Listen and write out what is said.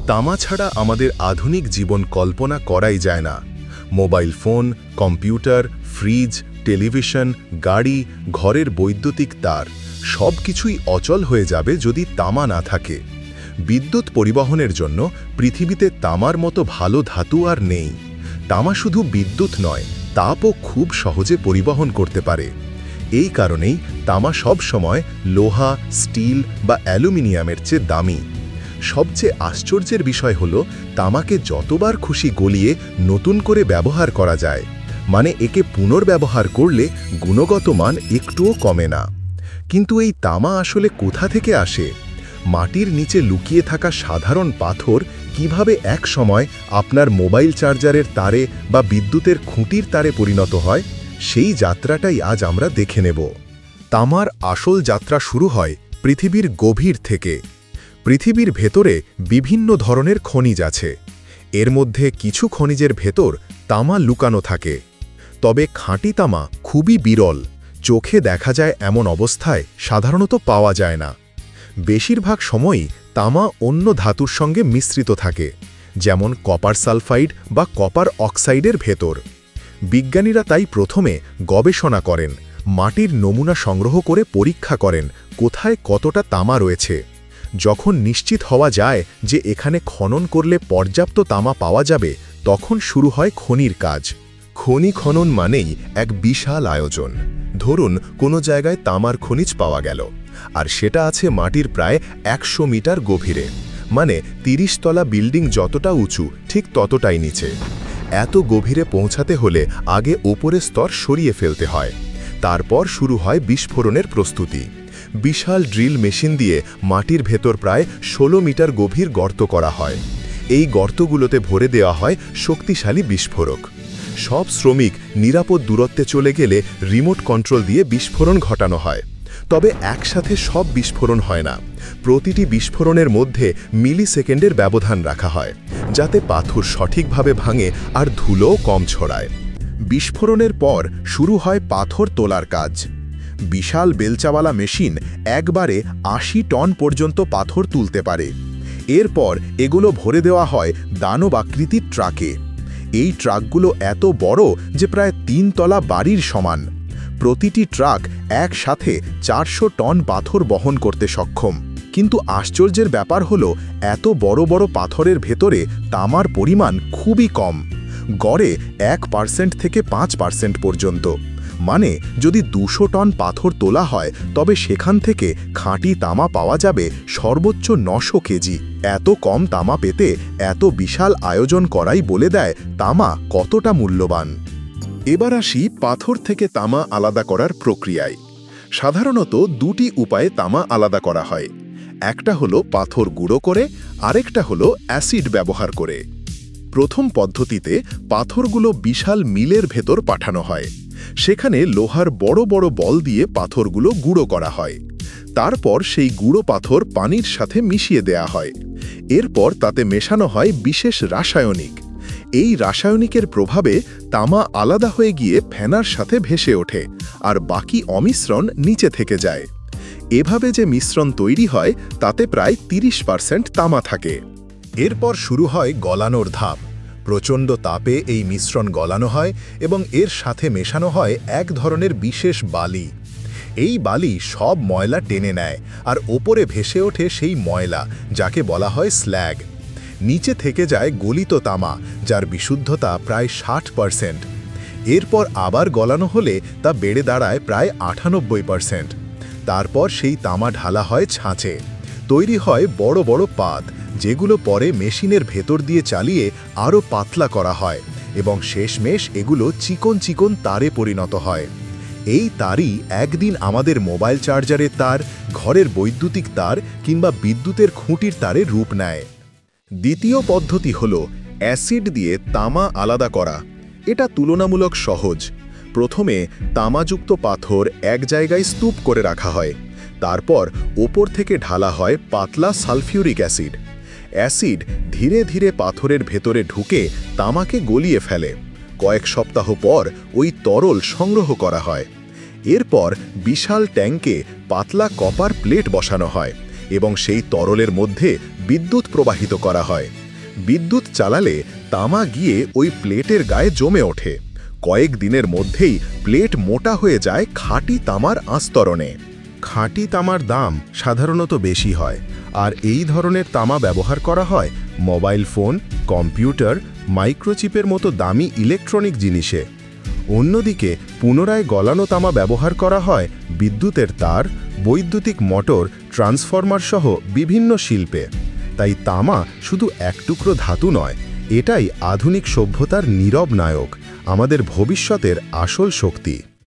তামা ছাড়া আমাদের আধুনিক জীবন কল্পনা করাই যায় না। Mobile phone, computer, fridge, television, গাড়ি, ঘরের বৈদ্যুতিক তার সব কিছুই অচল হয়ে যাবে যদি তামা না থাকে। বিদ্যুৎ পরিবহনের জন্য পৃথিবীতে তামার মতো ভালো ধাতু আর নেই। তামা শুধু বিদ্যুৎ নয়, তাপও খুব সহজে পরিবহন করতে পারে। এই কারণেই তামা সব সময় লোহা, স্টিল বা অ্যালুমিনিয়ামের চেয়ে দামি। সবচেয়ে আশ্চর্যের বিষয় হলো তামাকে যতবার খুশি গলিয়ে নতুন করে ব্যবহার করা যায়, মানে একে পুনর্ব্যবহার করলে গুণগত মান একটুও কমে না। কিন্তু এই তামা আসলে কোথা থেকে আসে? মাটির নিচে লুকিয়ে থাকা সাধারণ পাথর কিভাবে এক সময় আপনার মোবাইল চার্জারের তারে বা বিদ্যুতের খুঁটির তারে পরিণত হয়, সেই যাত্রাটাই আজ আমরা দেখে নেব। তামার আসল যাত্রা শুরু হয় পৃথিবীর গভীর থেকে। পৃথিবীর ভেতরে বিভিন্ন ধরনের খনিজ আছে। এর মধ্যে কিছু খনিজের ভেতর তামা লুকানো থাকে। তবে খাঁটি তামা খুবই বিরল, চোখে দেখা যায় এমন অবস্থায় সাধারণত পাওয়া যায় না। বেশিরভাগ সময়ই তামা অন্য ধাতুর সঙ্গে মিশ্রিত থাকে, যেমন কপার সালফাইড বা কপার অক্সাইডের ভেতর। বিজ্ঞানীরা তাই প্রথমে গবেষণা করেন, মাটির নমুনা সংগ্রহ করে পরীক্ষা করেন কোথায় কতটা তামা রয়েছে। যখন নিশ্চিত হওয়া যায় যে এখানে খনন করলে পর্যাপ্ত তামা পাওয়া যাবে, তখন শুরু হয় খনির কাজ। খনি খনন মানেই এক বিশাল আয়োজন। ধরুন কোনো জায়গায় তামার খনিজ পাওয়া গেল, আর সেটা আছে মাটির প্রায় 100 মিটার গভীরে, মানে 30 তলা বিল্ডিং যতটা উঁচু ঠিক ততটাই নিচে। এত গভীরে পৌঁছাতে হলে আগে ওপরের স্তর সরিয়ে ফেলতে হয়। তারপর শুরু হয় বিস্ফোরণের প্রস্তুতি। বিশাল ড্রিল মেশিন দিয়ে মাটির ভেতর প্রায় 16 মিটার গভীর গর্ত করা হয়। এই গর্তগুলোতে ভরে দেওয়া হয় শক্তিশালী বিস্ফোরক। সব শ্রমিক নিরাপদ দূরত্বে চলে গেলে রিমোট কন্ট্রোল দিয়ে বিস্ফোরণ ঘটানো হয়। তবে একসাথে সব বিস্ফোরণ হয় না। প্রতিটি বিস্ফোরণের মধ্যে মিলিসেকেন্ডের ব্যবধান রাখা হয়, যাতে পাথর সঠিকভাবে ভাঙে আর ধুলোও কম ছড়ায়। বিস্ফোরণের পর শুরু হয় পাথর তোলার কাজ। বিশাল বেলচাওয়ালা মেশিন একবারে 80 টন পর্যন্ত পাথর তুলতে পারে। এরপর এগুলো ভরে দেওয়া হয় দানব আকৃতির ট্রাকে। এই ট্রাকগুলো এত বড় যে প্রায় 3 তলা বাড়ির সমান। প্রতিটি ট্রাক একসাথে 400 টন পাথর বহন করতে সক্ষম। কিন্তু আশ্চর্যের ব্যাপার হলো এত বড় বড় পাথরের ভেতরে তামার পরিমাণ খুবই কম, গড়ে 1% থেকে 5% পর্যন্ত। মানে যদি 200 টন পাথর তোলা হয়, তবে সেখান থেকে খাঁটি তামা পাওয়া যাবে সর্বোচ্চ 900 কেজি। এত কম তামা পেতে এত বিশাল আয়োজন করাই বলে দেয় তামা কতটা মূল্যবান। এবার আসি পাথর থেকে তামা আলাদা করার প্রক্রিয়ায়। সাধারণত দুটি উপায়ে তামা আলাদা করা হয়। একটা হলো পাথর গুঁড়ো করে, আরেকটা হলো অ্যাসিড ব্যবহার করে। প্রথম পদ্ধতিতে পাথরগুলো বিশাল মিলের ভেতর পাঠানো হয়। সেখানে লোহার বড় বড় বল দিয়ে পাথরগুলো গুঁড়ো করা হয়। তারপর সেই গুঁড়ো পাথর পানির সাথে মিশিয়ে দেয়া হয়। এরপর তাতে মেশানো হয় বিশেষ রাসায়নিক। এই রাসায়নিকের প্রভাবে তামা আলাদা হয়ে গিয়ে ফেনার সাথে ভেসে ওঠে, আর বাকি অমিশ্রণ নিচে থেকে যায়। এভাবে যে মিশ্রণ তৈরি হয় তাতে প্রায় 30% তামা থাকে। এরপর শুরু হয় গলানোর ধাপ। প্রচণ্ড তাপে এই মিশ্রণ গলানো হয় এবং এর সাথে মেশানো হয় এক ধরনের বিশেষ বালি। এই বালি সব ময়লা টেনে নেয়, আর ওপরে ভেসে ওঠে সেই ময়লা, যাকে বলা হয় স্ল্যাগ। নিচে থেকে যায় গলিত তামা, যার বিশুদ্ধতা প্রায় 60%। এরপর আবার গলানো হলে তা বেড়ে দাঁড়ায় প্রায় 98%। তারপর সেই তামা ঢালা হয় ছাঁচে। তৈরি হয় বড় বড় পাত, যেগুলো পরে মেশিনের ভেতর দিয়ে চালিয়ে আরও পাতলা করা হয় এবং শেষমেশ এগুলো চিকন চিকন তারে পরিণত হয়। এই তারই একদিন আমাদের মোবাইল চার্জারের তার, ঘরের বৈদ্যুতিক তার কিংবা বিদ্যুতের খুঁটির তারে রূপ নেয়। দ্বিতীয় পদ্ধতি হল অ্যাসিড দিয়ে তামা আলাদা করা। এটা তুলনামূলক সহজ। প্রথমে তামাযুক্ত পাথর এক জায়গায় স্তূপ করে রাখা হয়। তারপর ওপর থেকে ঢালা হয় পাতলা সালফিউরিক অ্যাসিড। অ্যাসিড ধীরে ধীরে পাথরের ভেতরে ঢুকে তামাকে গলিয়ে ফেলে। কয়েক সপ্তাহ পর ওই তরল সংগ্রহ করা হয়। এরপর বিশাল ট্যাঙ্কে পাতলা কপার প্লেট বসানো হয় এবং সেই তরলের মধ্যে বিদ্যুৎ প্রবাহিত করা হয়। বিদ্যুৎ চালালে তামা গিয়ে ওই প্লেটের গায়ে জমে ওঠে। কয়েক দিনের মধ্যেই প্লেট মোটা হয়ে যায় খাঁটি তামার আস্তরণে। খাঁটি তামার দাম সাধারণত বেশি হয়, আর এই ধরনের তামা ব্যবহার করা হয় মোবাইল ফোন, কম্পিউটার, মাইক্রোচিপের মতো দামি ইলেকট্রনিক জিনিসে। অন্যদিকে পুনরায় গলানো তামা ব্যবহার করা হয় বিদ্যুতের তার, বৈদ্যুতিক মোটর, ট্রান্সফরমার সহ বিভিন্ন শিল্পে। তাই তামা শুধু এক টুকরো ধাতু নয়, এটাই আধুনিক সভ্যতার নীরব নায়ক, আমাদের ভবিষ্যতের আসল শক্তি।